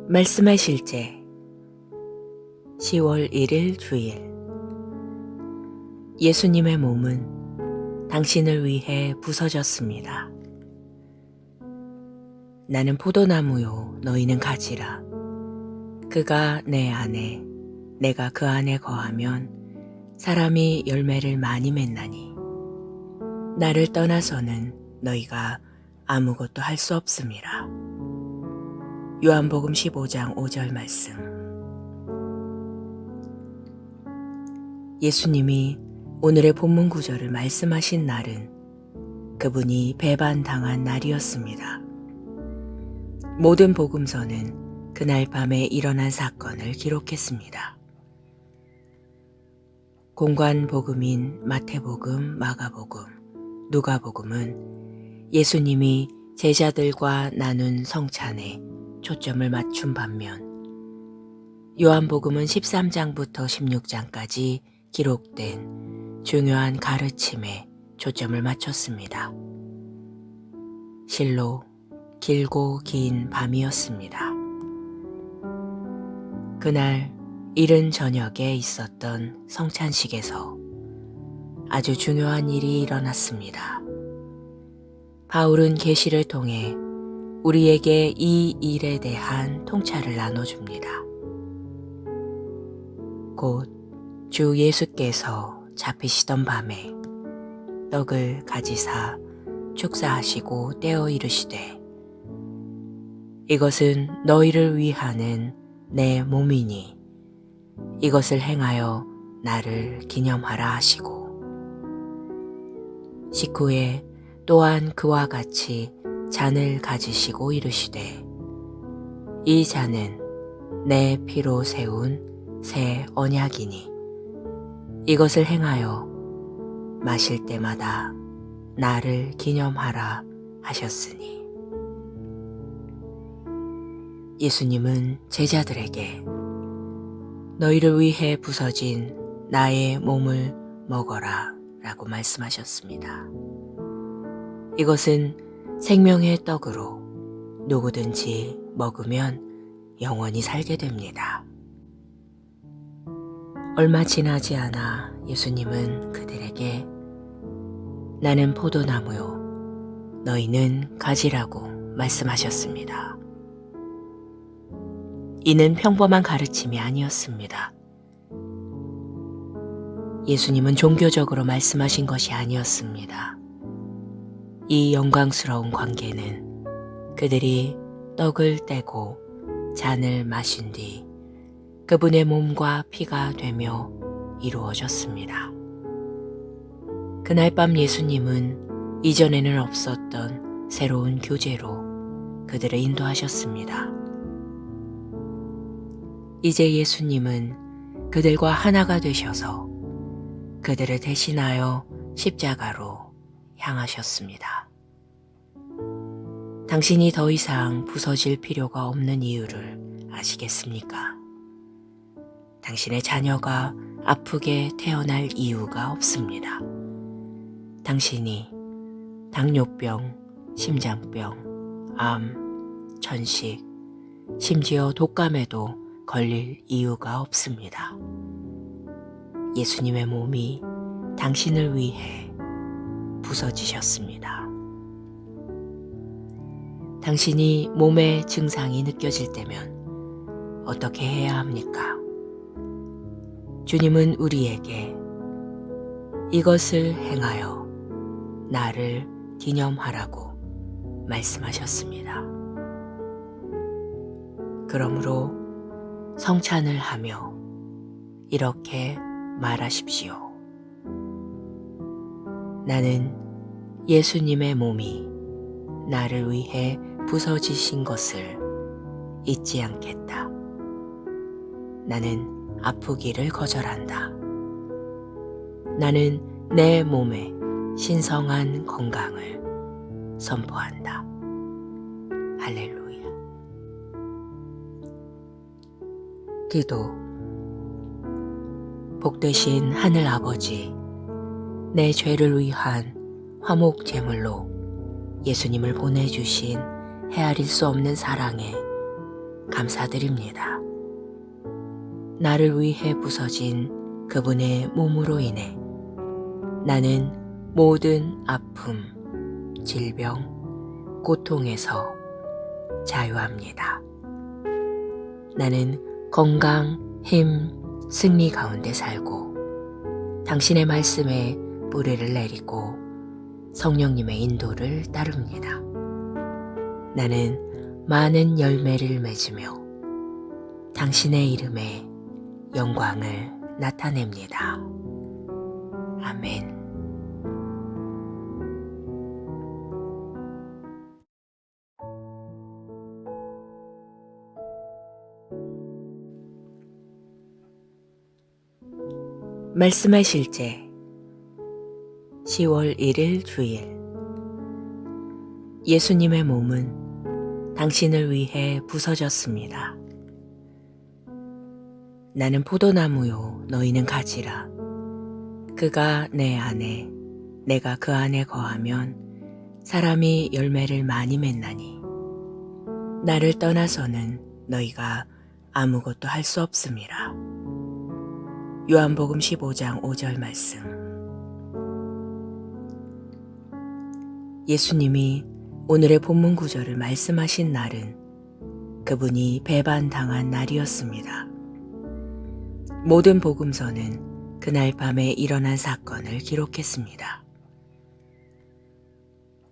말씀의 실제 10월 1일 주일. 예수님의 몸은 당신을 위해 부서졌습니다. 나는 포도나무요, 너희는 가지라. 그가 내 안에, 내가 그 안에 거하면 사람이 열매를 많이 맺나니 나를 떠나서는 너희가 아무것도 할 수 없음이라. 요한복음 15장 5절 말씀. 예수님이 오늘의 본문 구절을 말씀하신 날은 그분이 배반당한 날이었습니다. 모든 복음서는 그날 밤에 일어난 사건을 기록했습니다. 공관 복음인 마태복음, 마가복음, 누가복음은 예수님이 제자들과 나눈 성찬에 초점을 맞춘 반면 요한복음은 13장부터 16장까지 기록된 중요한 가르침에 초점을 맞췄습니다. 실로 길고 긴 밤이었습니다. 그날 이른 저녁에 있었던 성찬식에서 아주 중요한 일이 일어났습니다. 바울은 계시를 통해 우리에게 이 일에 대한 통찰을 나눠줍니다. 곧 주 예수께서 잡히시던 밤에 떡을 가지사 축사하시고 떼어 이르시되 이것은 너희를 위하는 내 몸이니 이것을 행하여 나를 기념하라 하시고 식후에 또한 그와 같이 잔을 가지시고 이르시되 이 잔은 내 피로 세운 새 언약이니 이것을 행하여 마실 때마다 나를 기념하라 하셨으니. 예수님은 제자들에게 너희를 위해 부서진 나의 몸을 먹어라 라고 말씀하셨습니다. 이것은 생명의 떡으로 누구든지 먹으면 영원히 살게 됩니다. 얼마 지나지 않아 예수님은 그들에게 나는 포도나무요, 너희는 가지라고 말씀하셨습니다. 이는 평범한 가르침이 아니었습니다. 예수님은 종교적으로 말씀하신 것이 아니었습니다. 이 영광스러운 관계는 그들이 떡을 떼고 잔을 마신 뒤 그분의 몸과 피가 되며 이루어졌습니다. 그날 밤 예수님은 이전에는 없었던 새로운 교제로 그들을 인도하셨습니다. 이제 예수님은 그들과 하나가 되셔서 그들을 대신하여 십자가로 향하셨습니다. 당신이 더 이상 부서질 필요가 없는 이유를 아시겠습니까? 당신의 자녀가 아프게 태어날 이유가 없습니다. 당신이 당뇨병, 심장병, 암, 천식, 심지어 독감에도 걸릴 이유가 없습니다. 예수님의 몸이 당신을 위해 부서지셨습니다. 당신이 몸의 증상이 느껴질 때면 어떻게 해야 합니까? 주님은 우리에게 이것을 행하여 나를 기념하라고 말씀하셨습니다. 그러므로 성찬을 하며 이렇게 말하십시오. 나는 예수님의 몸이 나를 위해 부서지신 것을 잊지 않겠다. 나는 아프기를 거절한다. 나는 내 몸의 신성한 건강을 선포한다. 할렐루야. 기도. 복되신 하늘 아버지, 내 죄를 위한 화목 제물로 예수님을 보내주신 헤아릴 수 없는 사랑에 감사드립니다. 나를 위해 부서진 그분의 몸으로 인해 나는 모든 아픔, 질병, 고통에서 자유합니다. 나는 건강, 힘, 승리 가운데 살고 당신의 말씀에 뿌리를 내리고 성령님의 인도를 따릅니다. 나는 많은 열매를 맺으며 당신의 이름에 영광을 나타냅니다. 아멘. 말씀의 실제 10월 1일 주일 예수님의 몸은 당신을 위해 부서졌습니다. 나는 포도나무요 너희는 가지라. 그가 내 안에 내가 그 안에 거하면 사람이 열매를 많이 맺나니 나를 떠나서는 너희가 아무것도 할 수 없음이라. 요한복음 15장 5절 말씀. 예수님이 오늘의 본문 구절을 말씀하신 날은 그분이 배반당한 날이었습니다. 모든 복음서는 그날 밤에 일어난 사건을 기록했습니다.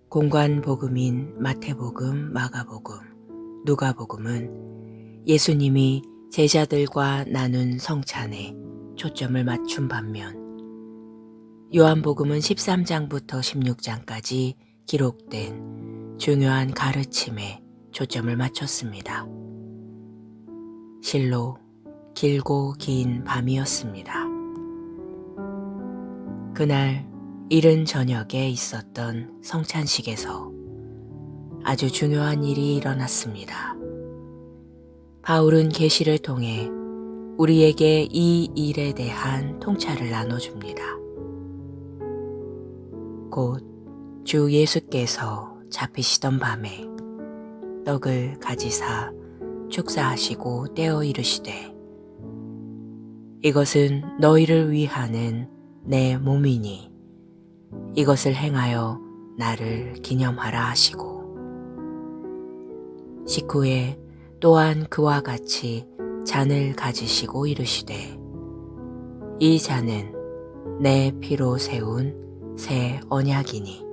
공관 복음인 마태복음, 마가복음, 누가복음은 예수님이 제자들과 나눈 성찬에 초점을 맞춘 반면 요한복음은 13장부터 16장까지 기록된 중요한 가르침에 초점을 맞췄습니다. 실로 길고 긴 밤이었습니다. 그날 이른 저녁에 있었던 성찬식에서 아주 중요한 일이 일어났습니다. 바울은 계시를 통해 우리에게 이 일에 대한 통찰을 나눠줍니다. 곧 주 예수께서 잡히시던 밤에 떡을 가지사 축사하시고 떼어 이르시되 이것은 너희를 위하는 내 몸이니 이것을 행하여 나를 기념하라 하시고 식후에 또한 그와 같이 잔을 가지시고 이르시되 이 잔은 내 피로 세운 새 언약이니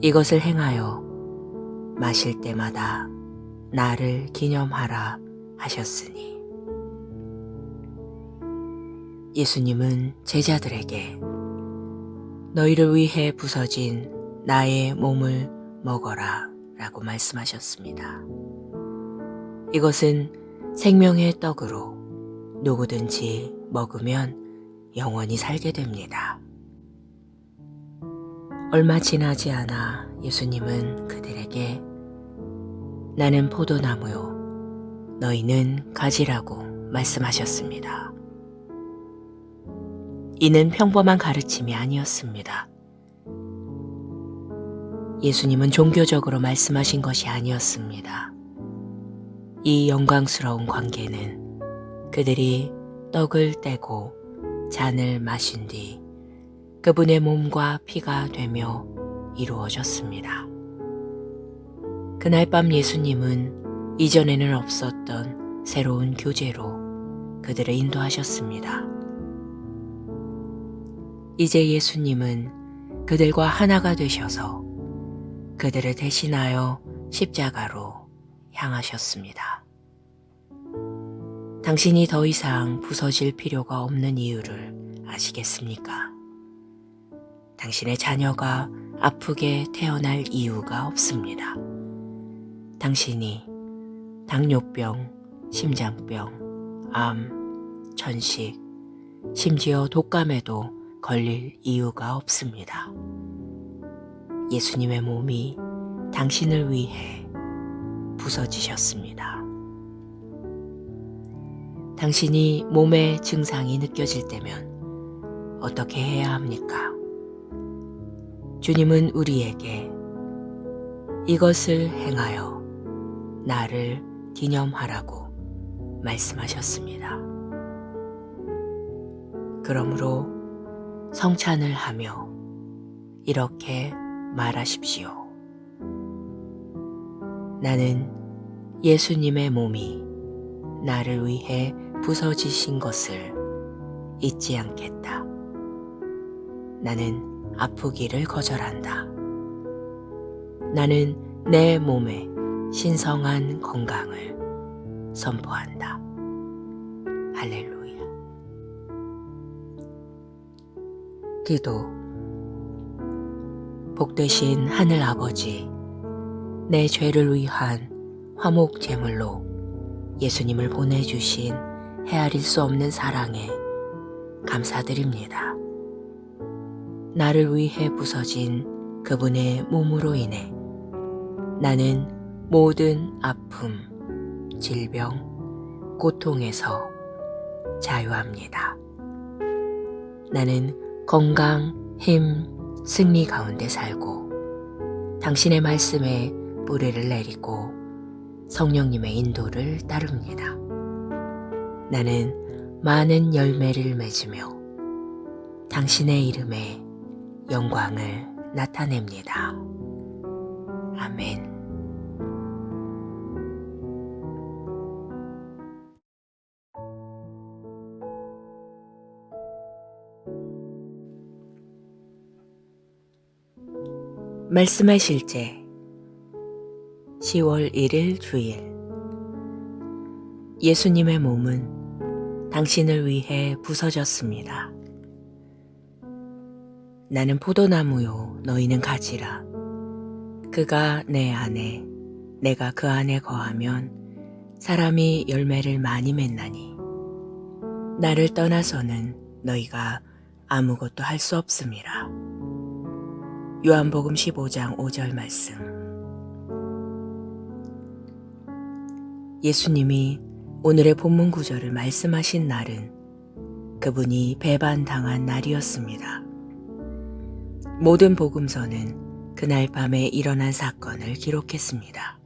이것을 행하여 마실 때마다 나를 기념하라 하셨으니 예수님은 제자들에게 너희를 위해 부서진 나의 몸을 먹어라 라고 말씀하셨습니다. 이것은 생명의 떡으로 누구든지 먹으면 영원히 살게 됩니다. 얼마 지나지 않아 예수님은 그들에게 나는 포도나무요 너희는 가지라고 말씀하셨습니다. 이는 평범한 가르침이 아니었습니다. 예수님은 종교적으로 말씀하신 것이 아니었습니다. 이 영광스러운 관계는 그들이 떡을 떼고 잔을 마신 뒤 그분의 몸과 피가 되며 이루어졌습니다. 그날 밤 예수님은 이전에는 없었던 새로운 교제로 그들을 인도하셨습니다. 이제 예수님은 그들과 하나가 되셔서 그들을 대신하여 십자가로 향하셨습니다. 당신이 더 이상 부서질 필요가 없는 이유를 아시겠습니까? 당신의 자녀가 아프게 태어날 이유가 없습니다. 당신이 당뇨병, 심장병, 암, 천식, 심지어 독감에도 걸릴 이유가 없습니다. 예수님의 몸이 당신을 위해 부서지셨습니다. 당신이 몸의 증상이 느껴질 때면 어떻게 해야 합니까? 주님은 우리에게 이것을 행하여 나를 기념하라고 말씀하셨습니다. 그러므로 성찬을 하며 이렇게 말하십시오. 나는 예수님의 몸이 나를 위해 부서지신 것을 잊지 않겠다. 나는 아프기를 거절한다. 나는 내 몸의 신성한 건강을 선포한다. 할렐루야. 기도. 복되신 하늘 아버지, 내 죄를 위한 화목 제물로 예수님을 보내주신 헤아릴 수 없는 사랑에 감사드립니다. 나를 위해 부서진 그분의 몸으로 인해 나는 모든 아픔, 질병, 고통에서 자유합니다. 나는 건강, 힘, 승리 가운데 살고 당신의 말씀에 뿌리를 내리고 성령님의 인도를 따릅니다. 나는 많은 열매를 맺으며 당신의 이름에 영광을 나타냅니다. 아멘. 말씀의 실제 10월 1일 주일. 예수님의 몸은 당신을 위해 부서졌습니다. 나는 포도나무요 너희는 가지라. 그가 내 안에 내가 그 안에 거하면 사람이 열매를 많이 맺나니 나를 떠나서는 너희가 아무것도 할 수 없음이라. 요한복음 15장 5절 말씀. 예수님이 오늘의 본문 구절을 말씀하신 날은 그분이 배반당한 날이었습니다. 모든 복음서는 그날 밤에 일어난 사건을 기록했습니다.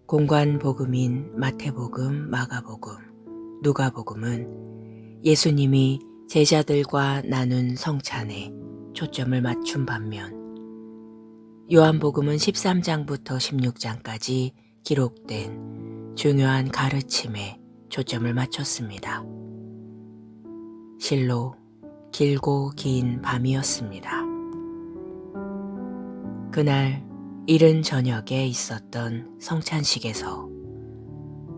공관 복음인 마태복음, 마가복음, 누가복음은 예수님이 제자들과 나눈 성찬에 초점을 맞춘 반면 요한복음은 13장부터 16장까지 기록된 중요한 가르침에 초점을 맞췄습니다. 실로 길고 긴 밤이었습니다. 그날 이른 저녁에 있었던 성찬식에서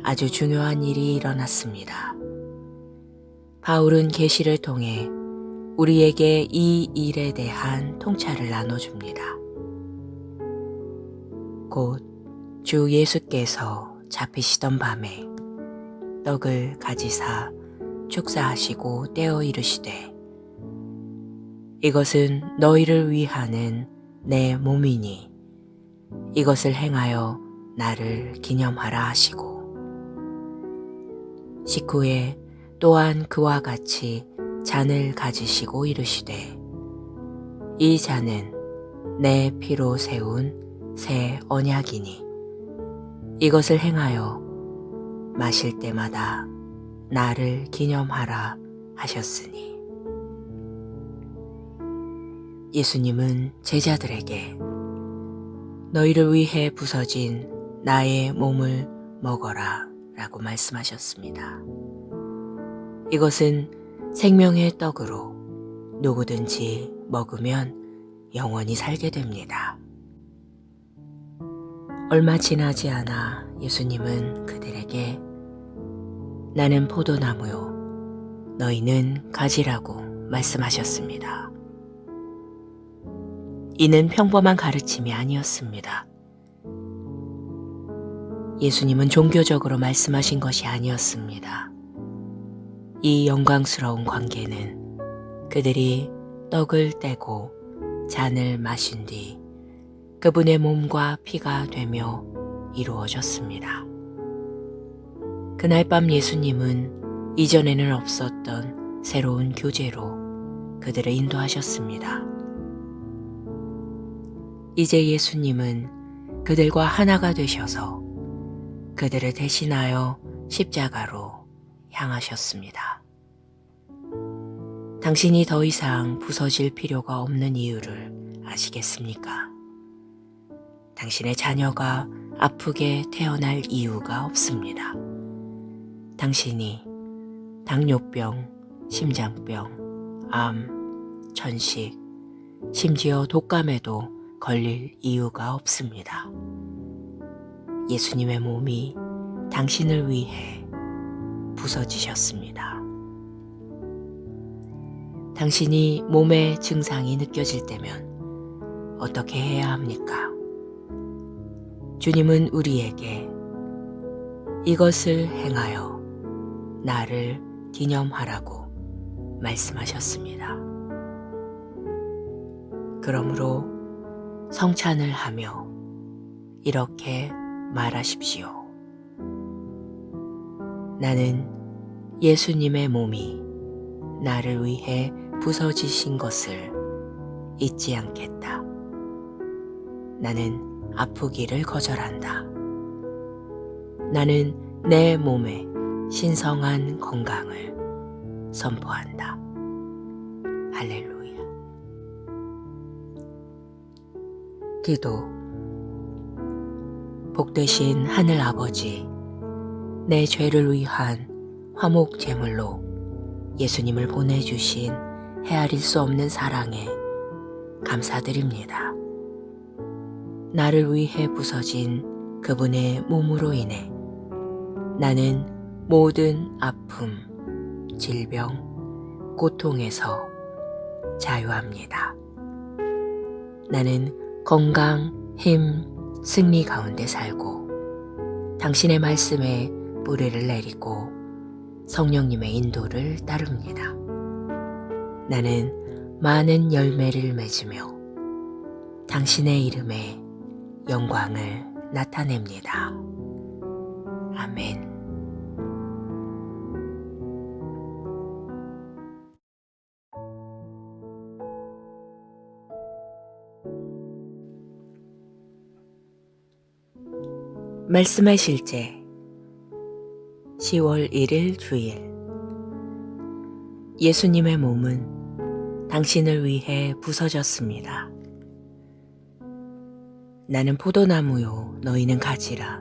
아주 중요한 일이 일어났습니다. 바울은 계시를 통해 우리에게 이 일에 대한 통찰을 나눠줍니다. 곧 주 예수께서 잡히시던 밤에 떡을 가지사 축사하시고 떼어 이르시되 이것은 너희를 위하는 내 몸이니 이것을 행하여 나를 기념하라 하시고 식후에 또한 그와 같이 잔을 가지시고 이르시되 이 잔은 내 피로 세운 새 언약이니 이것을 행하여 마실 때마다 나를 기념하라 하셨으니. 예수님은 제자들에게 너희를 위해 부서진 나의 몸을 먹어라 라고 말씀하셨습니다. 이것은 생명의 떡으로 누구든지 먹으면 영원히 살게 됩니다. 얼마 지나지 않아 예수님은 그들에게 나는 포도나무요 너희는 가지라고 말씀하셨습니다. 이는 평범한 가르침이 아니었습니다. 예수님은 종교적으로 말씀하신 것이 아니었습니다. 이 영광스러운 관계는 그들이 떡을 떼고 잔을 마신 뒤 그분의 몸과 피가 되며 이루어졌습니다. 그날 밤 예수님은 이전에는 없었던 새로운 교제로 그들을 인도하셨습니다. 이제 예수님은 그들과 하나가 되셔서 그들을 대신하여 십자가로 향하셨습니다. 당신이 더 이상 부서질 필요가 없는 이유를 아시겠습니까? 당신의 자녀가 아프게 태어날 이유가 없습니다. 당신이 당뇨병, 심장병, 암, 천식, 심지어 독감에도 걸릴 이유가 없습니다. 예수님의 몸이 당신을 위해 부서지셨습니다. 당신이 몸의 증상이 느껴질 때면 어떻게 해야 합니까? 주님은 우리에게 이것을 행하여 나를 기념하라고 말씀하셨습니다. 그러므로 성찬을 하며 이렇게 말하십시오. 나는 예수님의 몸이 나를 위해 부서지신 것을 잊지 않겠다. 나는 아프기를 거절한다. 나는 내 몸의 신성한 건강을 선포한다. 할렐루야. 기도. 복되신 하늘 아버지, 내 죄를 위한 화목 제물로 예수님을 보내주신 헤아릴 수 없는 사랑에 감사드립니다. 나를 위해 부서진 그분의 몸으로 인해 나는 모든 아픔, 질병, 고통에서 자유합니다. 나는 건강, 힘, 승리 가운데 살고 당신의 말씀에 뿌리를 내리고 성령님의 인도를 따릅니다. 나는 많은 열매를 맺으며 당신의 이름에 영광을 나타냅니다. 아멘. 말씀의 실제 10월 1일 주일. 예수님의 몸은 당신을 위해 부서졌습니다. 나는 포도나무요, 너희는 가지라.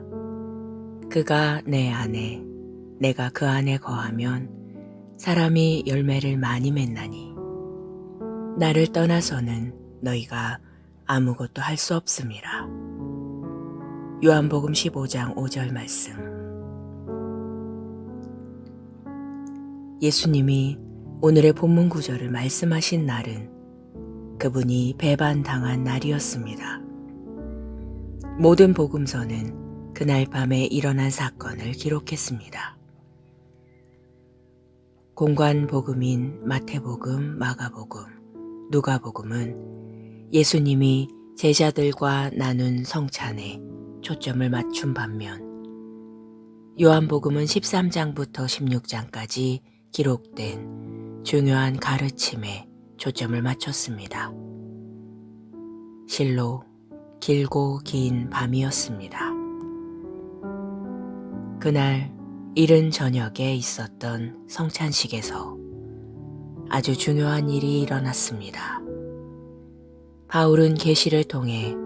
그가 내 안에, 내가 그 안에 거하면 사람이 열매를 많이 맺나니 나를 떠나서는 너희가 아무것도 할 수 없음이라. 요한복음 15장 5절 말씀. 예수님이 오늘의 본문 구절을 말씀하신 날은 그분이 배반당한 날이었습니다. 모든 복음서는 그날 밤에 일어난 사건을 기록했습니다. 공관 복음인 마태복음, 마가복음, 누가복음은 예수님이 제자들과 나눈 성찬에 초점을 맞춘 반면 요한복음은 13장부터 16장까지 기록된 중요한 가르침에 초점을 맞췄습니다. 실로 길고 긴 밤이었습니다. 그날 이른 저녁에 있었던 성찬식에서 아주 중요한 일이 일어났습니다. 바울은 계시를 통해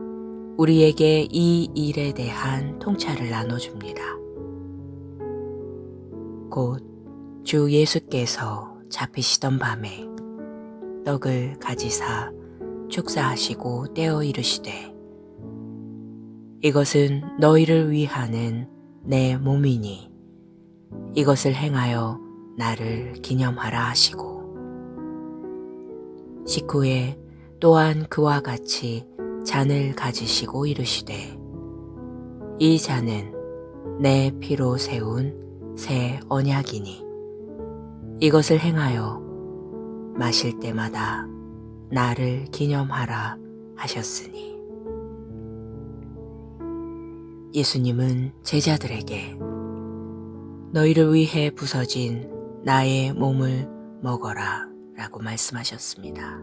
우리에게 이 일에 대한 통찰을 나눠줍니다. 곧 주 예수께서 잡히시던 밤에 떡을 가지사 축사하시고 떼어 이르시되 이것은 너희를 위하는 내 몸이니 이것을 행하여 나를 기념하라 하시고 식후에 또한 그와 같이 잔을 가지시고 이르시되 이 잔은 내 피로 세운 새 언약이니 이것을 행하여 마실 때마다 나를 기념하라 하셨으니. 예수님은 제자들에게 너희를 위해 부서진 나의 몸을 먹어라 라고 말씀하셨습니다.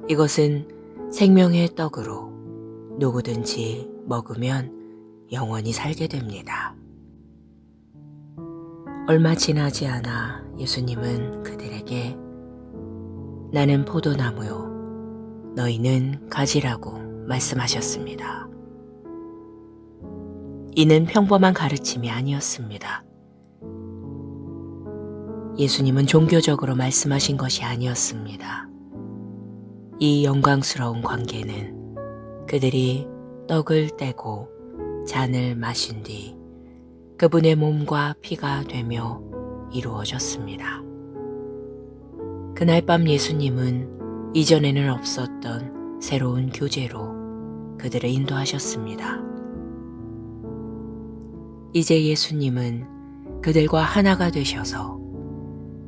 이것은 생명의 떡으로 누구든지 먹으면 영원히 살게 됩니다. 얼마 지나지 않아 예수님은 그들에게 나는 포도나무요, 너희는 가지라고 말씀하셨습니다. 이는 평범한 가르침이 아니었습니다. 예수님은 종교적으로 말씀하신 것이 아니었습니다. 이 영광스러운 관계는 그들이 떡을 떼고 잔을 마신 뒤 그분의 몸과 피가 되며 이루어졌습니다. 그날 밤 예수님은 이전에는 없었던 새로운 교제로 그들을 인도하셨습니다. 이제 예수님은 그들과 하나가 되셔서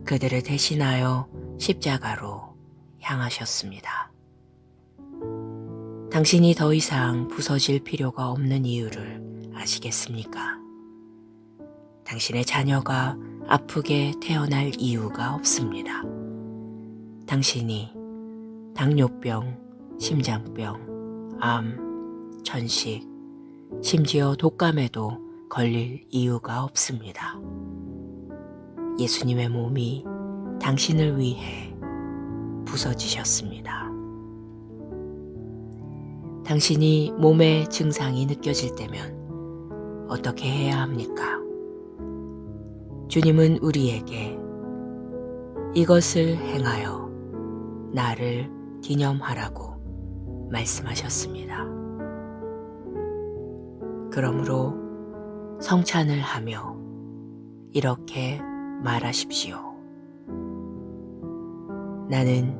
그들을 대신하여 십자가로 향하셨습니다. 당신이 더 이상 부서질 필요가 없는 이유를 아시겠습니까? 당신의 자녀가 아프게 태어날 이유가 없습니다. 당신이 당뇨병, 심장병, 암, 천식, 심지어 독감에도 걸릴 이유가 없습니다. 예수님의 몸이 당신을 위해 부서지셨습니다. 당신이 몸의 증상이 느껴질 때면 어떻게 해야 합니까? 주님은 우리에게 이것을 행하여 나를 기념하라고 말씀하셨습니다. 그러므로 성찬을 하며 이렇게 말하십시오. 나는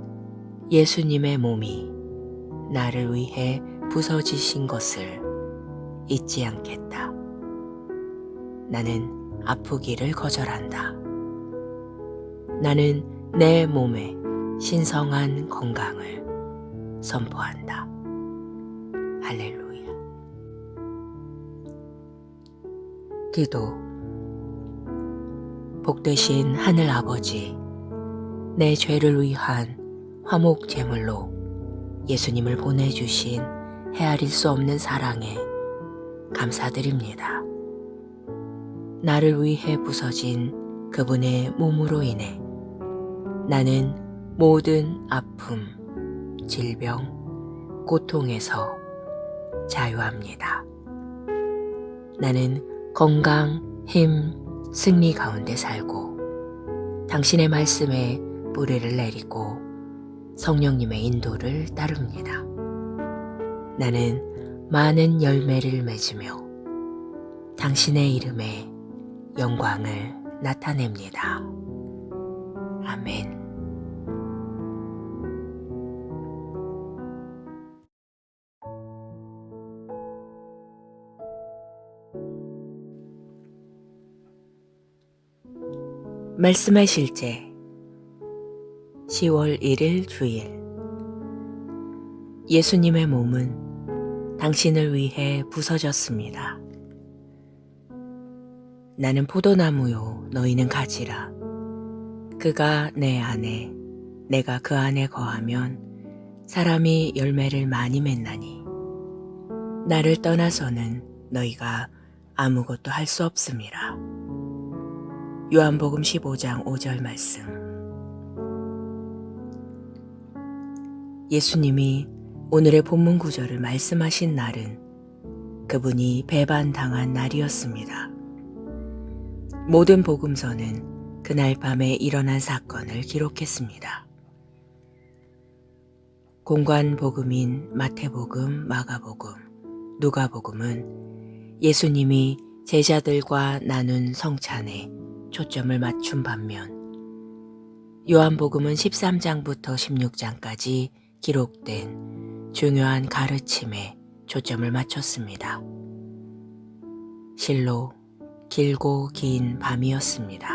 예수님의 몸이 나를 위해 부서지신 것을 잊지 않겠다. 나는 아프기를 거절한다. 나는 내 몸의 신성한 건강을 선포한다. 할렐루야. 기도. 복되신 하늘 아버지, 내 죄를 위한 화목 제물로 예수님을 보내주신 헤아릴 수 없는 사랑에 감사드립니다. 나를 위해 부서진 그분의 몸으로 인해 나는 모든 아픔, 질병, 고통에서 자유합니다. 나는 건강, 힘, 승리 가운데 살고 당신의 말씀에 뿌리를 내리고 성령님의 인도를 따릅니다. 나는 많은 열매를 맺으며 당신의 이름에 영광을 나타냅니다. 아멘. 말씀의 실제 10월 1일 주일. 예수님의 몸은 당신을 위해 부서졌습니다. 나는 포도나무요, 너희는 가지라. 그가 내 안에, 내가 그 안에 거하면 사람이 열매를 많이 맺나니 나를 떠나서는 너희가 아무것도 할 수 없음이라. 요한복음 15장 5절 말씀. 예수님이 오늘의 본문 구절을 말씀하신 날은 그분이 배반당한 날이었습니다. 모든 복음서는 그날 밤에 일어난 사건을 기록했습니다. 공관 복음인 마태복음, 마가복음, 누가복음은 예수님이 제자들과 나눈 성찬에 초점을 맞춘 반면 요한복음은 13장부터 16장까지 기록된 중요한 가르침에 초점을 맞췄습니다. 실로 길고 긴 밤이었습니다.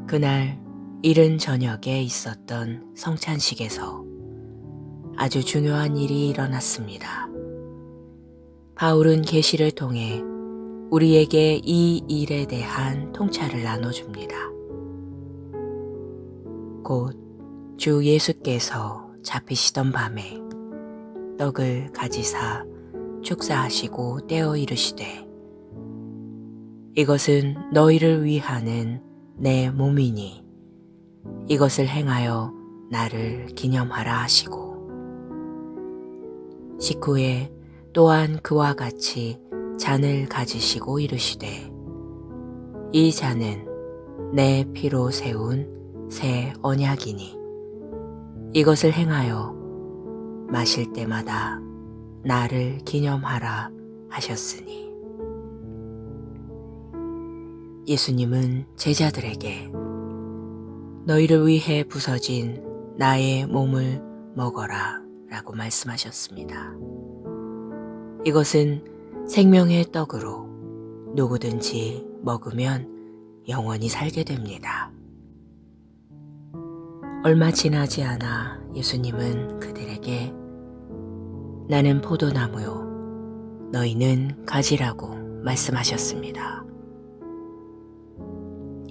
그날 이른 저녁에 있었던 성찬식에서 아주 중요한 일이 일어났습니다. 바울은 계시를 통해 우리에게 이 일에 대한 통찰을 나눠줍니다. 곧 주 예수께서 잡히시던 밤에 떡을 가지사 축사하시고 떼어 이르시되 이것은 너희를 위하는 내 몸이니 이것을 행하여 나를 기념하라 하시고 식후에 또한 그와 같이 잔을 가지시고 이르시되 이 잔은 내 피로 세운 새 언약이니 이것을 행하여 마실 때마다 나를 기념하라 하셨으니 예수님은 제자들에게 너희를 위해 부서진 나의 몸을 먹어라 라고 말씀하셨습니다. 이것은 생명의 떡으로 누구든지 먹으면 영원히 살게 됩니다. 얼마 지나지 않아 예수님은 그들에게 나는 포도나무요 너희는 가지라고 말씀하셨습니다.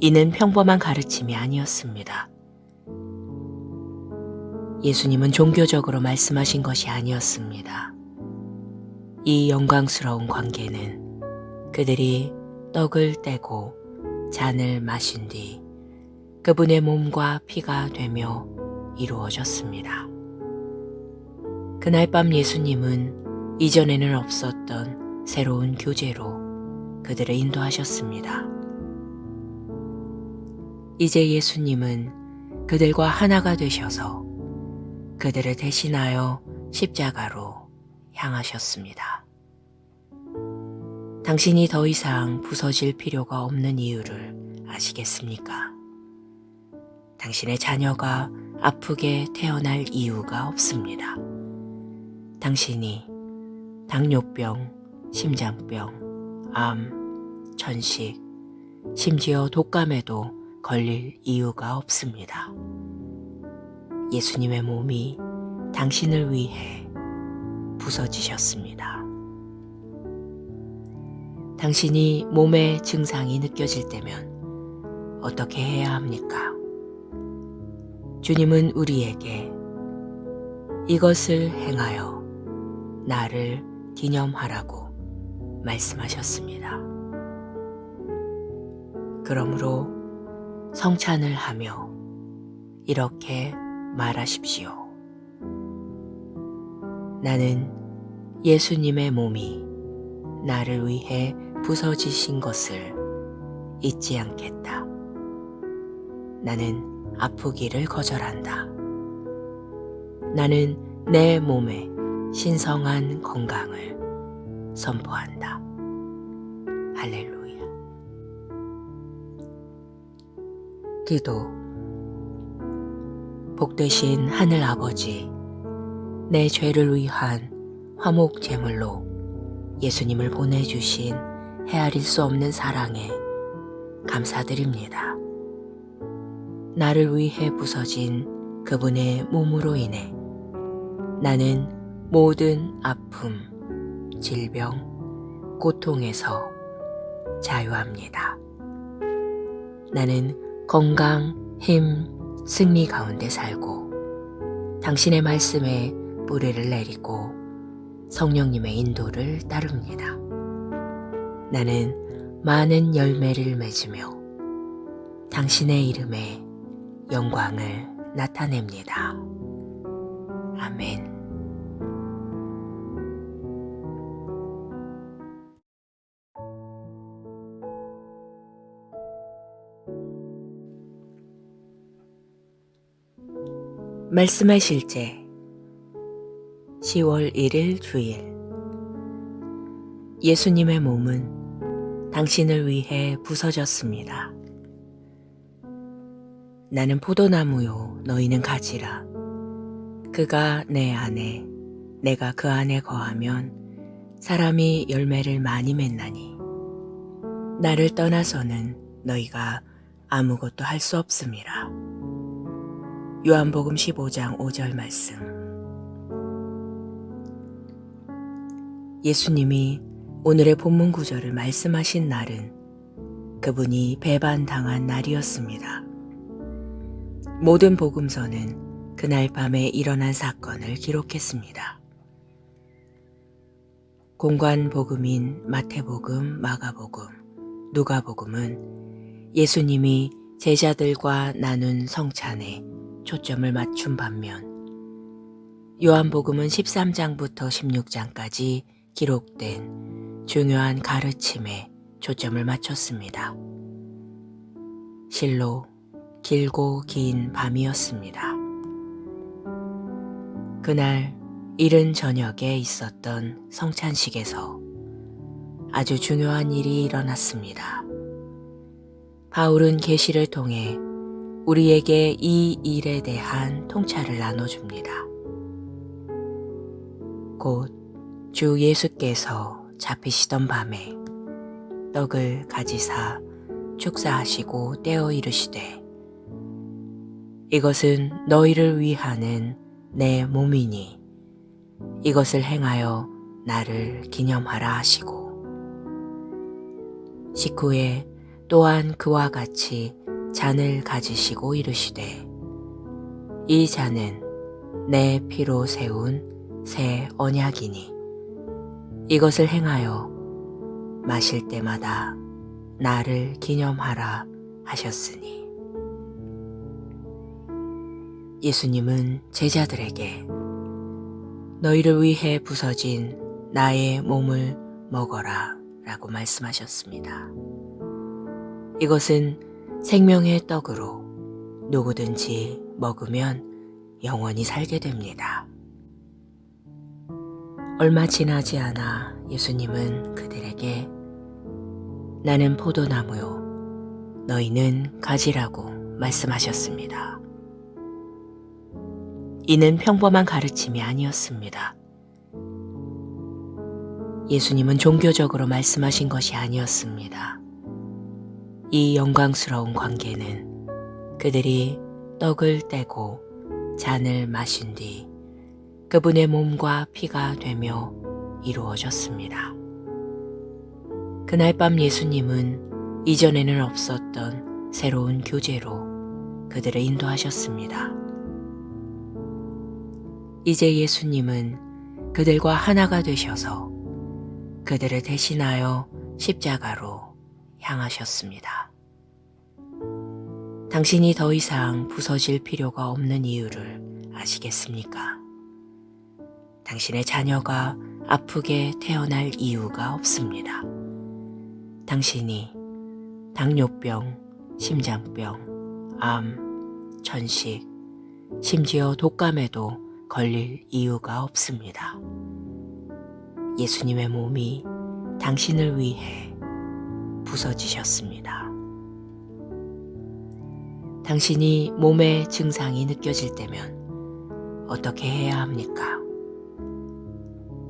이는 평범한 가르침이 아니었습니다. 예수님은 종교적으로 말씀하신 것이 아니었습니다. 이 영광스러운 관계는 그들이 떡을 떼고 잔을 마신 뒤 그분의 몸과 피가 되며 이루어졌습니다. 그날 밤 예수님은 이전에는 없었던 새로운 교제로 그들을 인도하셨습니다. 이제 예수님은 그들과 하나가 되셔서 그들을 대신하여 십자가로 향하셨습니다. 당신이 더 이상 부서질 필요가 없는 이유를 아시겠습니까? 당신의 자녀가 아프게 태어날 이유가 없습니다. 당신이 당뇨병, 심장병, 암, 천식, 심지어 독감에도 걸릴 이유가 없습니다. 예수님의 몸이 당신을 위해 부서지셨습니다. 당신이 몸의 증상이 느껴질 때면 어떻게 해야 합니까? 주님은 우리에게 이것을 행하여 나를 기념하라고 말씀하셨습니다. 그러므로 성찬을 하며 이렇게 말하십시오. 나는 예수님의 몸이 나를 위해 부서지신 것을 잊지 않겠다. 나는 아프기를 거절한다. 나는 내 몸의 신성한 건강을 선포한다. 할렐루야. 기도. 복되신 하늘 아버지, 내 죄를 위한 화목 제물로 예수님을 보내주신 헤아릴 수 없는 사랑에 감사드립니다. 나를 위해 부서진 그분의 몸으로 인해 나는 모든 아픔, 질병, 고통에서 자유합니다. 나는 건강, 힘, 승리 가운데 살고 당신의 말씀에 뿌리를 내리고 성령님의 인도를 따릅니다. 나는 많은 열매를 맺으며 당신의 이름에 영광을 나타냅니다. 아멘. 말씀의 실제 10월 1일 주일. 예수님의 몸은 당신을 위해 부서졌습니다. 나는 포도나무요 너희는 가지라. 그가 내 안에 내가 그 안에 거하면 사람이 열매를 많이 맺나니 나를 떠나서는 너희가 아무것도 할 수 없음이라. 요한복음 15장 5절 말씀. 예수님이 오늘의 본문 구절을 말씀하신 날은 그분이 배반당한 날이었습니다. 모든 복음서는 그날 밤에 일어난 사건을 기록했습니다. 공관 복음인 마태복음, 마가복음, 누가복음은 예수님이 제자들과 나눈 성찬에 초점을 맞춘 반면 요한복음은 13장부터 16장까지 기록된 중요한 가르침에 초점을 맞췄습니다. 실로 길고 긴 밤이었습니다. 그날 이른 저녁에 있었던 성찬식에서 아주 중요한 일이 일어났습니다. 바울은 계시를 통해 우리에게 이 일에 대한 통찰을 나눠줍니다. 곧 주 예수께서 잡히시던 밤에 떡을 가지사 축사하시고 떼어 이르시되 이것은 너희를 위하는 내 몸이니 이것을 행하여 나를 기념하라 하시고 식후에 또한 그와 같이 잔을 가지시고 이르시되 이 잔은 내 피로 세운 새 언약이니 이것을 행하여 마실 때마다 나를 기념하라 하셨으니 예수님은 제자들에게 너희를 위해 부서진 나의 몸을 먹어라 라고 말씀하셨습니다. 이것은 생명의 떡으로 누구든지 먹으면 영원히 살게 됩니다. 얼마 지나지 않아 예수님은 그들에게 나는 포도나무요 너희는 가지라고 말씀하셨습니다. 이는 평범한 가르침이 아니었습니다. 예수님은 종교적으로 말씀하신 것이 아니었습니다. 이 영광스러운 관계는 그들이 떡을 떼고 잔을 마신 뒤 그분의 몸과 피가 되며 이루어졌습니다. 그날 밤 예수님은 이전에는 없었던 새로운 교제로 그들을 인도하셨습니다. 이제 예수님은 그들과 하나가 되셔서 그들을 대신하여 십자가로 향하셨습니다. 당신이 더 이상 부서질 필요가 없는 이유를 아시겠습니까? 당신의 자녀가 아프게 태어날 이유가 없습니다. 당신이 당뇨병, 심장병, 암, 천식, 심지어 독감에도 걸릴 이유가 없습니다. 예수님의 몸이 당신을 위해 부서지셨습니다. 당신이 몸의 증상이 느껴질 때면 어떻게 해야 합니까?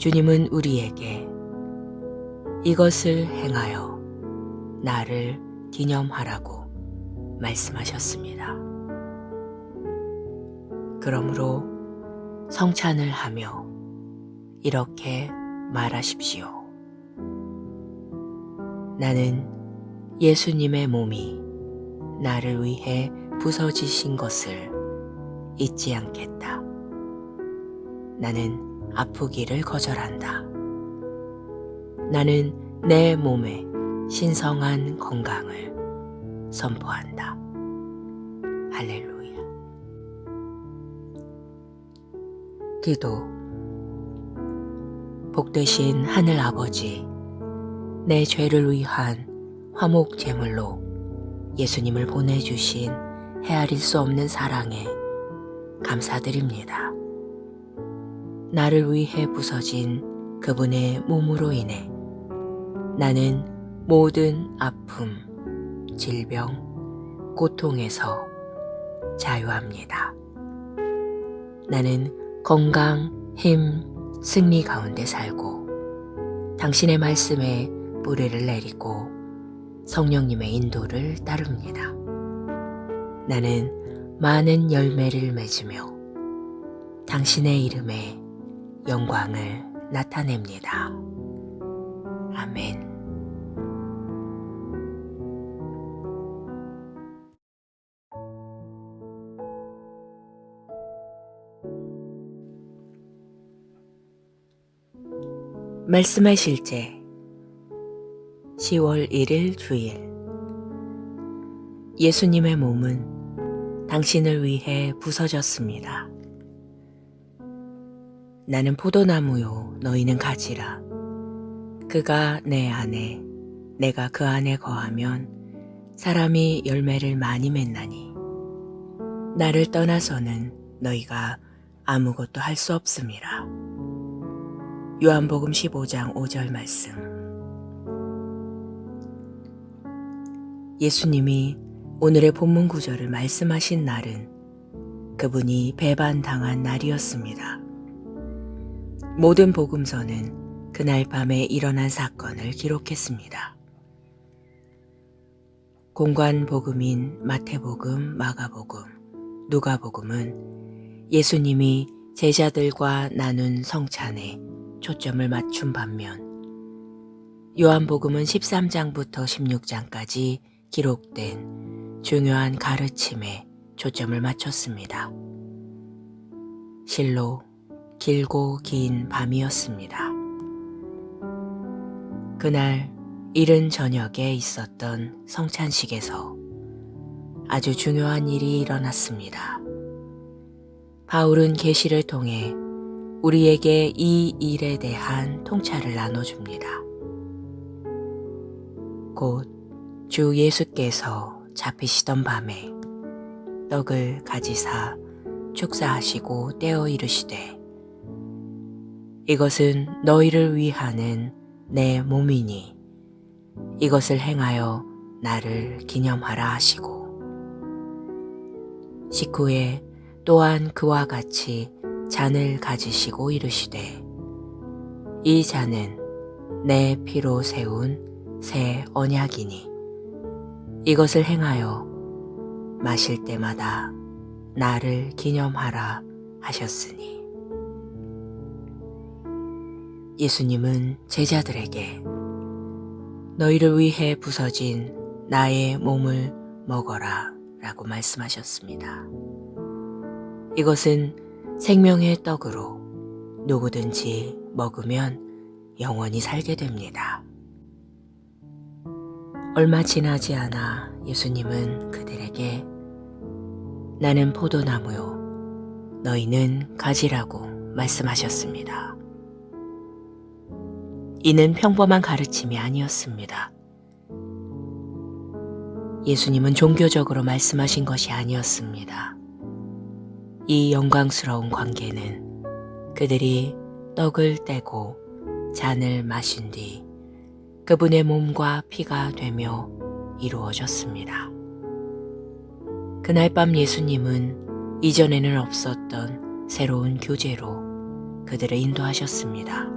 주님은 우리에게 이것을 행하여 나를 기념하라고 말씀하셨습니다. 그러므로 성찬을 하며 이렇게 말하십시오. 나는 예수님의 몸이 나를 위해 부서지신 것을 잊지 않겠다. 나는 아프기를 거절한다. 나는 내 몸의 신성한 건강을 선포한다. 할렐루야. 기도. 복되신 하늘 아버지, 내 죄를 위한 화목 제물로 예수님을 보내주신 헤아릴 수 없는 사랑에 감사드립니다. 나를 위해 부서진 그분의 몸으로 인해 나는 모든 아픔, 질병, 고통에서 자유합니다. 나는 건강, 힘, 승리 가운데 살고 당신의 말씀에 뿌리를 내리고 성령님의 인도를 따릅니다. 나는 많은 열매를 맺으며 당신의 이름에 영광을 나타냅니다. 아멘. 말씀의 실제 10월 1일 주일. 예수님의 몸은 당신을 위해 부서졌습니다. 나는 포도나무요, 너희는 가지라. 그가 내 안에, 내가 그 안에 거하면 사람이 열매를 많이 맺나니 나를 떠나서는 너희가 아무것도 할 수 없음이라. 요한복음 15장 5절 말씀. 예수님이 오늘의 본문 구절을 말씀하신 날은 그분이 배반당한 날이었습니다. 모든 복음서는 그날 밤에 일어난 사건을 기록했습니다. 공관 복음인 마태복음, 마가복음, 누가복음은 예수님이 제자들과 나눈 성찬에 초점을 맞춘 반면 요한복음은 13장부터 16장까지 기록된 중요한 가르침에 초점을 맞췄습니다. 실로 길고 긴 밤이었습니다. 그날 이른 저녁에 있었던 성찬식에서 아주 중요한 일이 일어났습니다. 바울은 계시를 통해 우리에게 이 일에 대한 통찰을 나눠줍니다. 곧 주 예수께서 잡히시던 밤에 떡을 가지사 축사하시고 떼어 이르시되 이것은 너희를 위하는 내 몸이니 이것을 행하여 나를 기념하라 하시고 식후에 또한 그와 같이 잔을 가지시고 이르시되 이 잔은 내 피로 세운 새 언약이니 이것을 행하여 마실 때마다 나를 기념하라 하셨으니. 예수님은 제자들에게 너희를 위해 부서진 나의 몸을 먹어라 라고 말씀하셨습니다. 이것은 생명의 떡으로 누구든지 먹으면 영원히 살게 됩니다. 얼마 지나지 않아 예수님은 그들에게 나는 포도나무요, 너희는 가지라고 말씀하셨습니다. 이는 평범한 가르침이 아니었습니다. 예수님은 종교적으로 말씀하신 것이 아니었습니다. 이 영광스러운 관계는 그들이 떡을 떼고 잔을 마신 뒤 그분의 몸과 피가 되며 이루어졌습니다. 그날 밤 예수님은 이전에는 없었던 새로운 교제로 그들을 인도하셨습니다.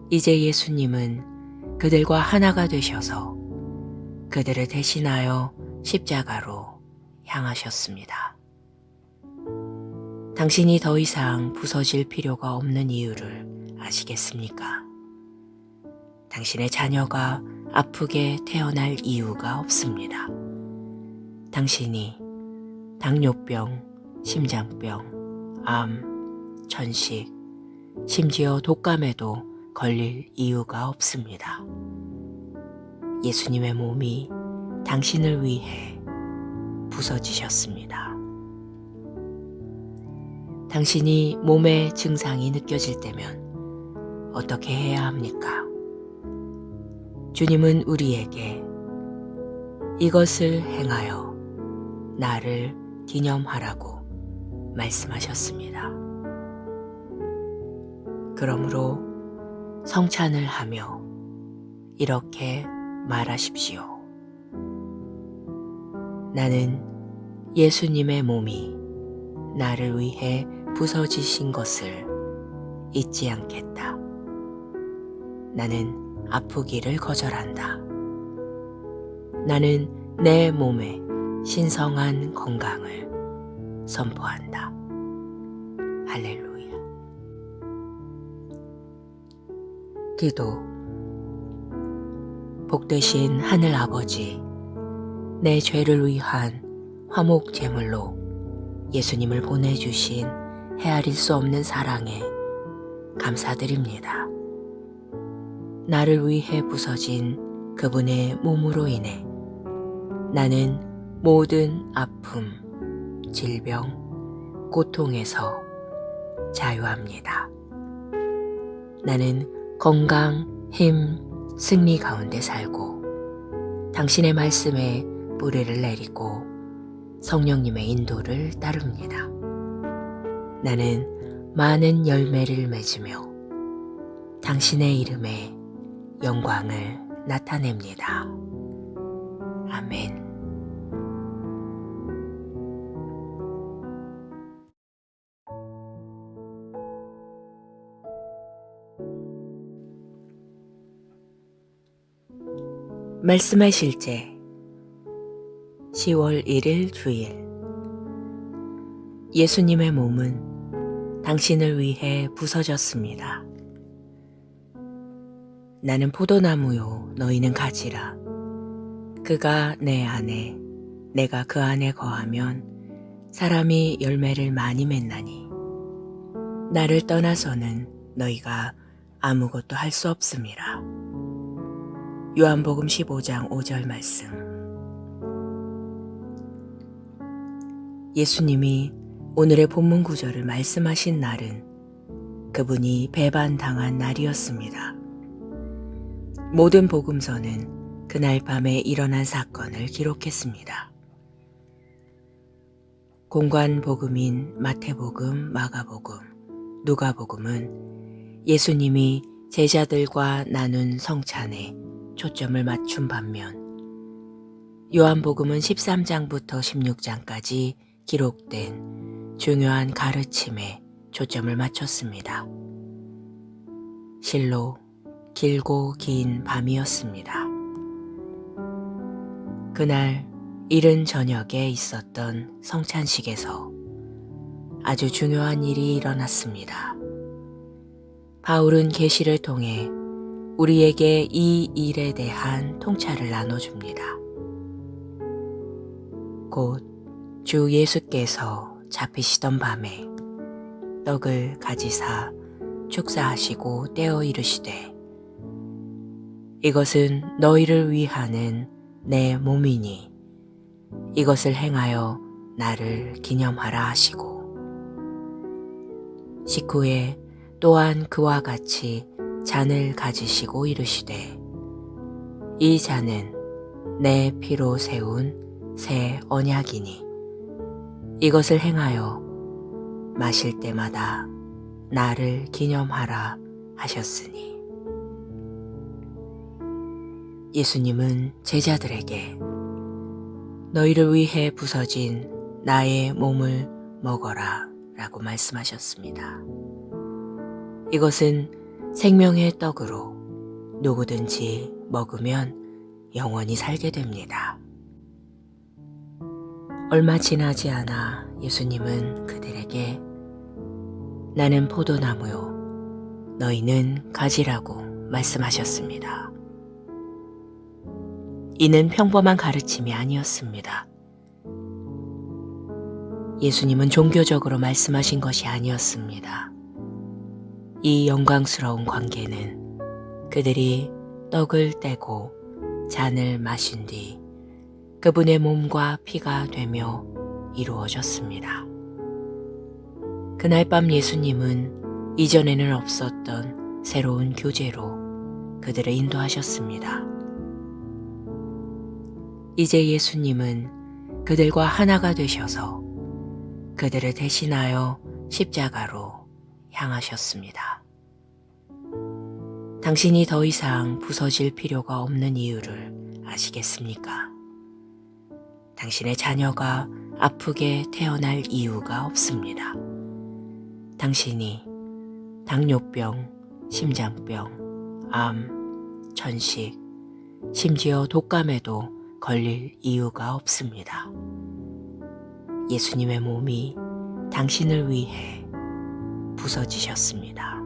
이제 예수님은 그들과 하나가 되셔서 그들을 대신하여 십자가로 향하셨습니다. 당신이 더 이상 부서질 필요가 없는 이유를 아시겠습니까? 당신의 자녀가 아프게 태어날 이유가 없습니다. 당신이 당뇨병, 심장병, 암, 천식, 심지어 독감에도 걸릴 이유가 없습니다. 예수님의 몸이 당신을 위해 부서지셨습니다. 당신이 몸의 증상이 느껴질 때면 어떻게 해야 합니까? 주님은 우리에게 이것을 행하여 나를 기념하라고 말씀하셨습니다. 그러므로 성찬을 하며 이렇게 말하십시오. 나는 예수님의 몸이 나를 위해 부서지신 것을 잊지 않겠다. 나는 아프기를 거절한다. 나는 내 몸의 신성한 건강을 선포한다. 할렐루야. 기도. 복되신 하늘 아버지, 내 죄를 위한 화목 제물로 예수님을 보내주신 헤아릴 수 없는 사랑에 감사드립니다. 나를 위해 부서진 그분의 몸으로 인해 나는 모든 아픔, 질병, 고통에서 자유합니다. 나는 건강, 힘, 승리 가운데 살고 당신의 말씀에 뿌리를 내리고 성령님의 인도를 따릅니다. 나는 많은 열매를 맺으며 당신의 이름에 영광을 나타냅니다. 아멘. 말씀의 실제 10월 1일 주일 예수님의 몸은 당신을 위해 부서졌습니다. 나는 포도나무요 너희는 가지라. 그가 내 안에 내가 그 안에 거하면 사람이 열매를 많이 맺나니 나를 떠나서는 너희가 아무것도 할 수 없음이라. 요한복음 15장 5절 말씀. 예수님이 오늘의 본문 구절을 말씀하신 날은 그분이 배반당한 날이었습니다. 모든 복음서는 그날 밤에 일어난 사건을 기록했습니다. 공관 복음인 마태복음, 마가복음, 누가복음은 예수님이 제자들과 나눈 성찬에 초점을 맞춘 반면 요한복음은 13장부터 16장까지 기록된 중요한 가르침에 초점을 맞췄습니다. 실로 길고 긴 밤이었습니다. 그날 이른 저녁에 있었던 성찬식에서 아주 중요한 일이 일어났습니다. 바울은 계시를 통해 우리에게 이 일에 대한 통찰을 나눠줍니다. 곧 주 예수께서 잡히시던 밤에 떡을 가지사 축사하시고 떼어 이르시되 이것은 너희를 위하는 내 몸이니 이것을 행하여 나를 기념하라 하시고 식후에 또한 그와 같이 잔을 가지시고 이르시되 이 잔은 내 피로 세운 새 언약이니 이것을 행하여 마실 때마다 나를 기념하라 하셨으니 예수님은 제자들에게 너희를 위해 부서진 나의 몸을 먹어라 라고 말씀하셨습니다. 이것은 생명의 떡으로 누구든지 먹으면 영원히 살게 됩니다. 얼마 지나지 않아 예수님은 그들에게 나는 포도나무요 너희는 가지라고 말씀하셨습니다. 이는 평범한 가르침이 아니었습니다. 예수님은 종교적으로 말씀하신 것이 아니었습니다. 이 영광스러운 관계는 그들이 떡을 떼고 잔을 마신 뒤 그분의 몸과 피가 되며 이루어졌습니다. 그날 밤 예수님은 이전에는 없었던 새로운 교제로 그들을 인도하셨습니다. 이제 예수님은 그들과 하나가 되셔서 그들을 대신하여 십자가로 향하셨습니다. 당신이 더 이상 부서질 필요가 없는 이유를 아시겠습니까? 당신의 자녀가 아프게 태어날 이유가 없습니다. 당신이 당뇨병, 심장병, 암, 천식, 심지어 독감에도 걸릴 이유가 없습니다. 예수님의 몸이 당신을 위해 부서지셨습니다.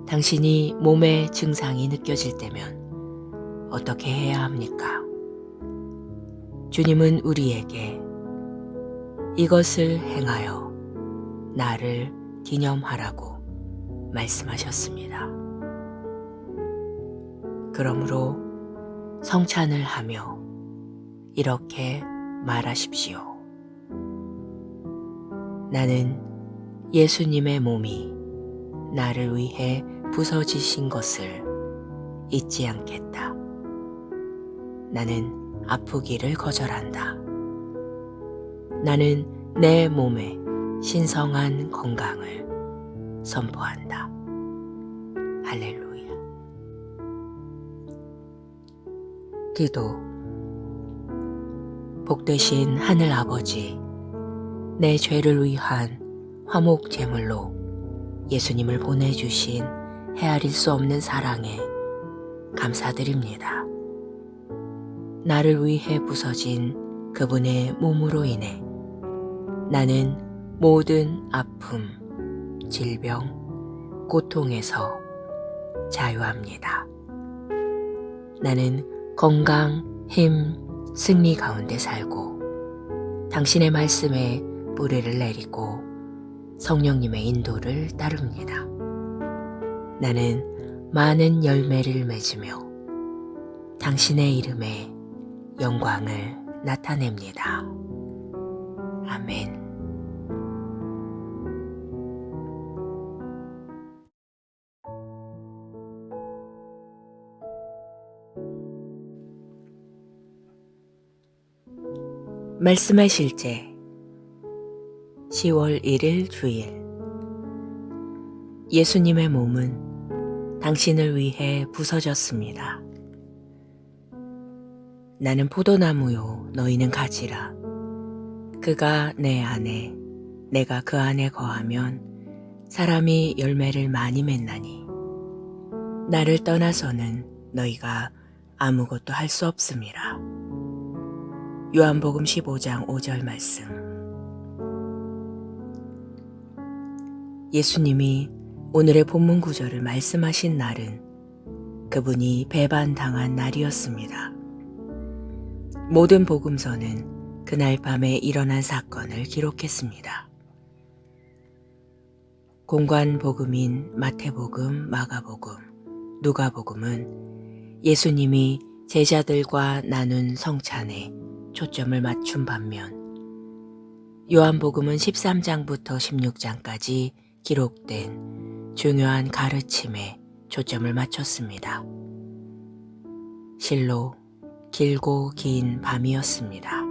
당신이 몸의 증상이 느껴질 때면 어떻게 해야 합니까? 주님은 우리에게 이것을 행하여 나를 기념하라고 말씀하셨습니다. 그러므로 성찬을 하며 이렇게 말하십시오. 나는 예수님의 몸이 나를 위해 부서지신 것을 잊지 않겠다. 나는 아프기를 거절한다. 나는 내 몸의 신성한 건강을 선포한다. 할렐루야. 기도. 복되신 하늘 아버지, 내 죄를 위한 화목 제물로 예수님을 보내주신 헤아릴 수 없는 사랑에 감사드립니다. 나를 위해 부서진 그분의 몸으로 인해 나는 모든 아픔, 질병, 고통에서 자유합니다. 나는 건강, 힘, 승리 가운데 살고 당신의 말씀에 뿌리를 내리고 성령님의 인도를 따릅니다. 나는 많은 열매를 맺으며 당신의 이름에 영광을 나타냅니다. 아멘. 말씀의 실제 10월 1일 주일. 예수님의 몸은 당신을 위해 부서졌습니다. 나는 포도나무요, 너희는 가지라. 그가 내 안에, 내가 그 안에 거하면 사람이 열매를 많이 맺나니 나를 떠나서는 너희가 아무것도 할 수 없음이라. 요한복음 15장 5절 말씀. 예수님이 오늘의 본문 구절을 말씀하신 날은 그분이 배반당한 날이었습니다. 모든 복음서는 그날 밤에 일어난 사건을 기록했습니다. 공관 복음인 마태복음, 마가복음, 누가복음은 예수님이 제자들과 나눈 성찬에 초점을 맞춘 반면 요한복음은 13장부터 16장까지 기록된 중요한 가르침에 초점을 맞췄습니다. 실로 길고 긴 밤이었습니다.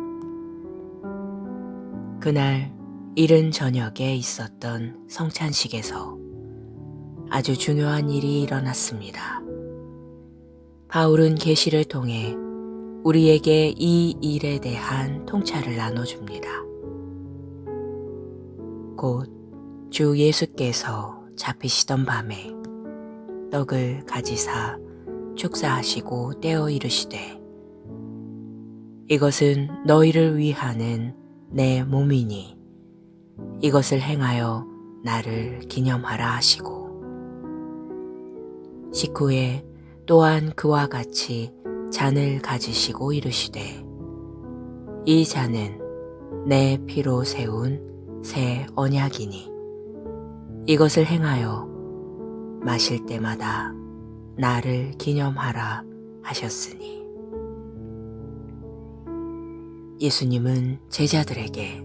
그날 이른 저녁에 있었던 성찬식에서 아주 중요한 일이 일어났습니다. 바울은 계시를 통해 우리에게 이 일에 대한 통찰을 나눠줍니다. 곧 주 예수께서 잡히시던 밤에 떡을 가지사 축사하시고 떼어 이르시되 이것은 너희를 위하는 내 몸이니 이것을 행하여 나를 기념하라 하시고 식후에 또한 그와 같이 잔을 가지시고 이르시되 이 잔은 내 피로 세운 새 언약이니 이것을 행하여 마실 때마다 나를 기념하라 하셨으니. 예수님은 제자들에게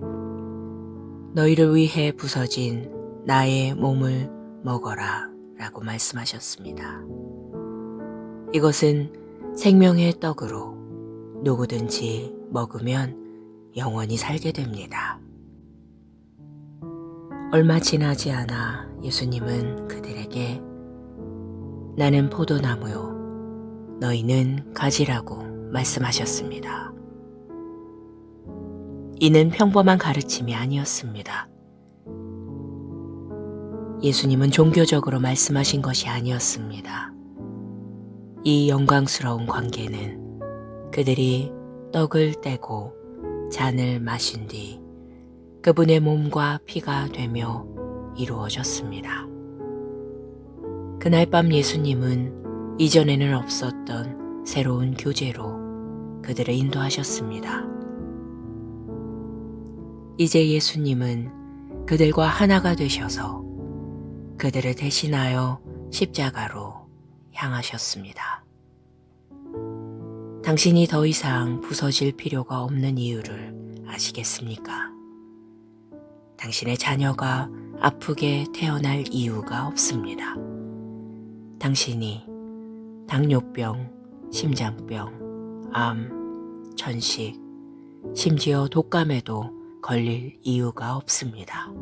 너희를 위해 부서진 나의 몸을 먹어라 라고 말씀하셨습니다. 이것은 생명의 떡으로 누구든지 먹으면 영원히 살게 됩니다. 얼마 지나지 않아 예수님은 그들에게 나는 포도나무요, 너희는 가지라고 말씀하셨습니다. 이는 평범한 가르침이 아니었습니다. 예수님은 종교적으로 말씀하신 것이 아니었습니다. 이 영광스러운 관계는 그들이 떡을 떼고 잔을 마신 뒤 그분의 몸과 피가 되며 이루어졌습니다. 그날 밤 예수님은 이전에는 없었던 새로운 교제로 그들을 인도하셨습니다. 이제 예수님은 그들과 하나가 되셔서 그들을 대신하여 십자가로 향하셨습니다. 당신이 더 이상 부서질 필요가 없는 이유를 아시겠습니까? 당신의 자녀가 아프게 태어날 이유가 없습니다. 당신이 당뇨병, 심장병, 암, 천식, 심지어 독감에도 걸릴 이유가 없습니다.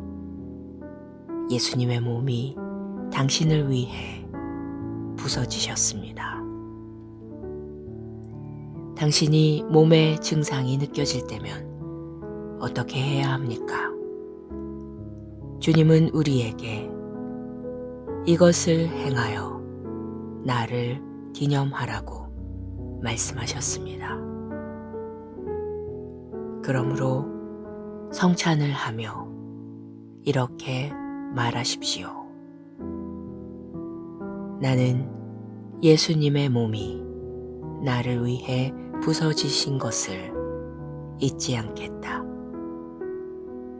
예수님의 몸이 당신을 위해 부서지셨습니다. 당신이 몸의 증상이 느껴질 때면 어떻게 해야 합니까? 주님은 우리에게 이것을 행하여 나를 기념하라고 말씀하셨습니다. 그러므로 성찬을 하며 이렇게 말하십시오. 나는 예수님의 몸이 나를 위해 부서지신 것을 잊지 않겠다.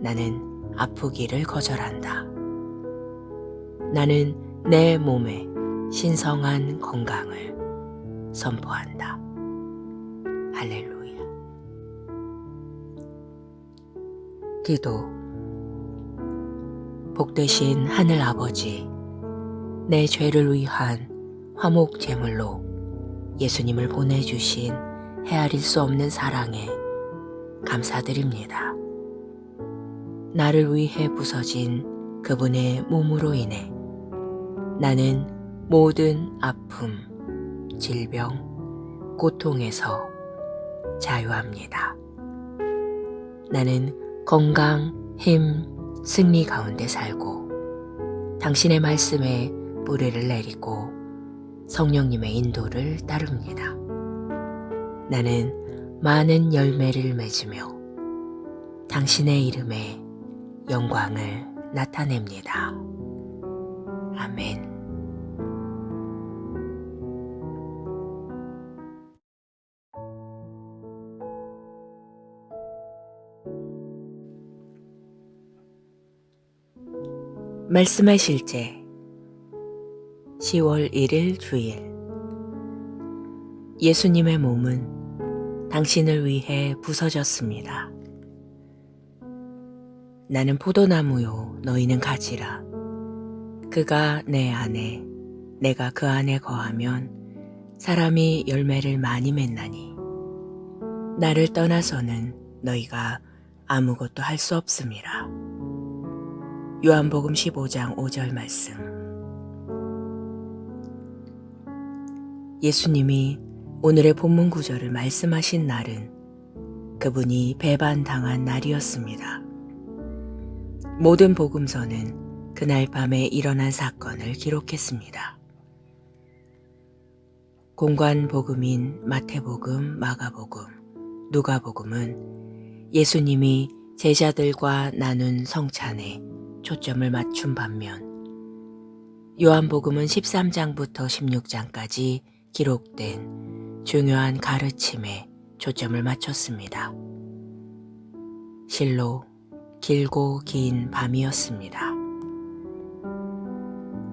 나는 아프기를 거절한다. 나는 내 몸의 신성한 건강을 선포한다. 할렐루야. 기도. 복되신 하늘 아버지, 내 죄를 위한 화목 제물로 예수님을 보내주신 헤아릴 수 없는 사랑에 감사드립니다. 나를 위해 부서진 그분의 몸으로 인해 나는 모든 아픔, 질병, 고통에서 자유합니다. 나는 건강, 힘, 승리 가운데 살고 당신의 말씀에 뿌리를 내리고 성령님의 인도를 따릅니다. 나는 많은 열매를 맺으며 당신의 이름에 영광을 나타냅니다. 아멘. 말씀의 실제 10월 1일 주일. 예수님의 몸은 당신을 위해 부서졌습니다. 나는 포도나무요, 너희는 가지라. 그가 내 안에, 내가 그 안에 거하면 사람이 열매를 많이 맺나니 나를 떠나서는 너희가 아무것도 할 수 없음이라. 요한복음 15장 5절 말씀. 예수님이 오늘의 본문 구절을 말씀하신 날은 그분이 배반당한 날이었습니다. 모든 복음서는 그날 밤에 일어난 사건을 기록했습니다. 공관 복음인 마태복음, 마가복음, 누가복음은 예수님이 제자들과 나눈 성찬에 초점을 맞춘 반면 요한복음은 13장부터 16장까지 기록된 중요한 가르침에 초점을 맞췄습니다. 실로 길고 긴 밤이었습니다.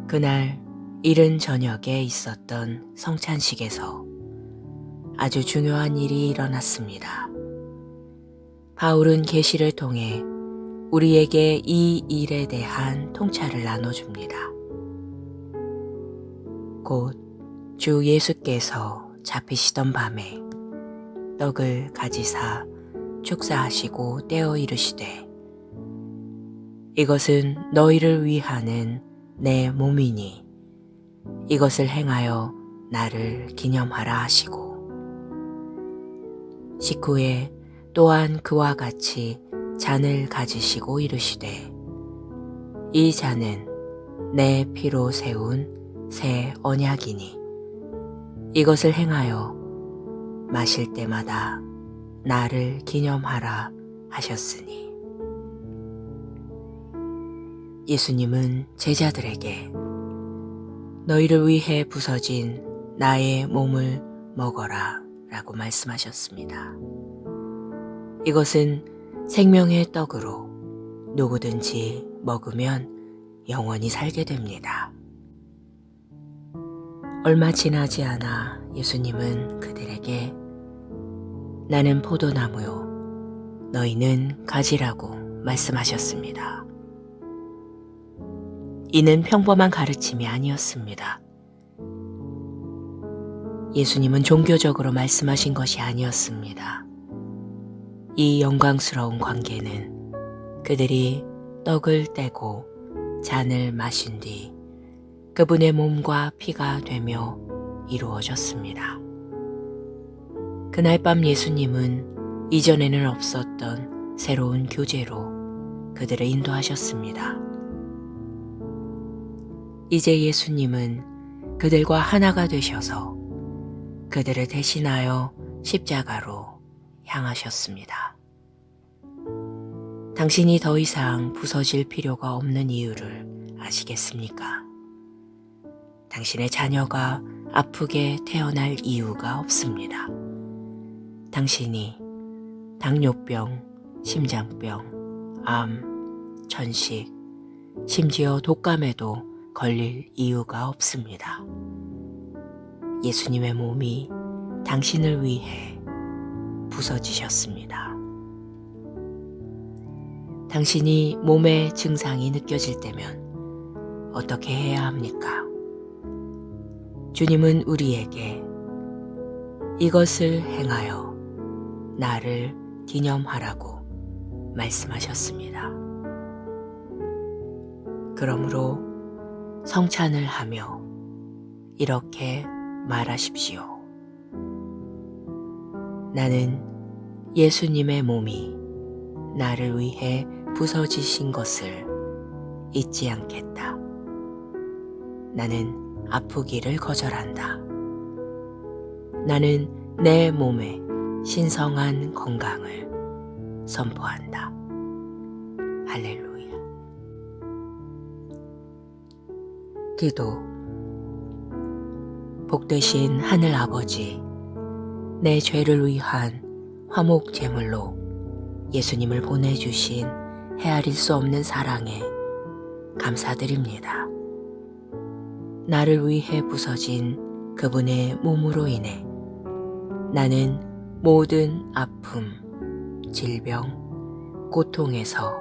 그날 이른 저녁에 있었던 성찬식에서 아주 중요한 일이 일어났습니다. 바울은 계시를 통해 우리에게 이 일에 대한 통찰을 나눠줍니다. 곧 주 예수께서 잡히시던 밤에 떡을 가지사 축사하시고 떼어 이르시되 이것은 너희를 위하는 내 몸이니 이것을 행하여 나를 기념하라 하시고 식후에 또한 그와 같이 잔을 가지시고 이르시되 이 잔은 내 피로 세운 새 언약이니 이것을 행하여 마실 때마다 나를 기념하라 하셨으니. 예수님은 제자들에게 너희를 위해 부서진 나의 몸을 먹어라 라고 말씀하셨습니다. 이것은 생명의 떡으로 누구든지 먹으면 영원히 살게 됩니다. 얼마 지나지 않아 예수님은 그들에게 나는 포도나무요, 너희는 가지라고 말씀하셨습니다. 이는 평범한 가르침이 아니었습니다. 예수님은 종교적으로 말씀하신 것이 아니었습니다. 이 영광스러운 관계는 그들이 떡을 떼고 잔을 마신 뒤 그분의 몸과 피가 되며 이루어졌습니다. 그날 밤 예수님은 이전에는 없었던 새로운 교제로 그들을 인도하셨습니다. 이제 예수님은 그들과 하나가 되셔서 그들을 대신하여 십자가로 향하셨습니다. 당신이 더 이상 부서질 필요가 없는 이유를 아시겠습니까? 당신의 자녀가 아프게 태어날 이유가 없습니다. 당신이 당뇨병, 심장병, 암, 천식, 심지어 독감에도 걸릴 이유가 없습니다. 예수님의 몸이 당신을 위해 부서지셨습니다. 당신이 몸의 증상이 느껴질 때면 어떻게 해야 합니까? 주님은 우리에게 이것을 행하여 나를 기념하라고 말씀하셨습니다. 그러므로 성찬을 하며 이렇게 말하십시오. 나는 예수님의 몸이 나를 위해 부서지신 것을 잊지 않겠다. 나는 아프기를 거절한다. 나는 내 몸의 신성한 건강을 선포한다. 할렐루야. 기도. 복되신 하늘 아버지, 내 죄를 위한 화목 제물로 예수님을 보내주신 헤아릴 수 없는 사랑에 감사드립니다. 나를 위해 부서진 그분의 몸으로 인해 나는 모든 아픔, 질병, 고통에서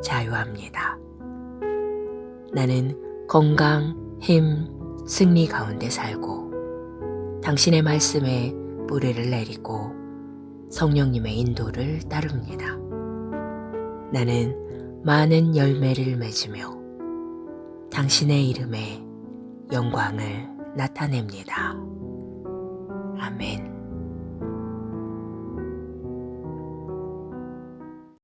자유합니다. 나는 건강, 힘, 승리 가운데 살고 당신의 말씀에 뿌리를 내리고 성령님의 인도를 따릅니다. 나는 많은 열매를 맺으며 당신의 이름에 영광을 나타냅니다. 아멘.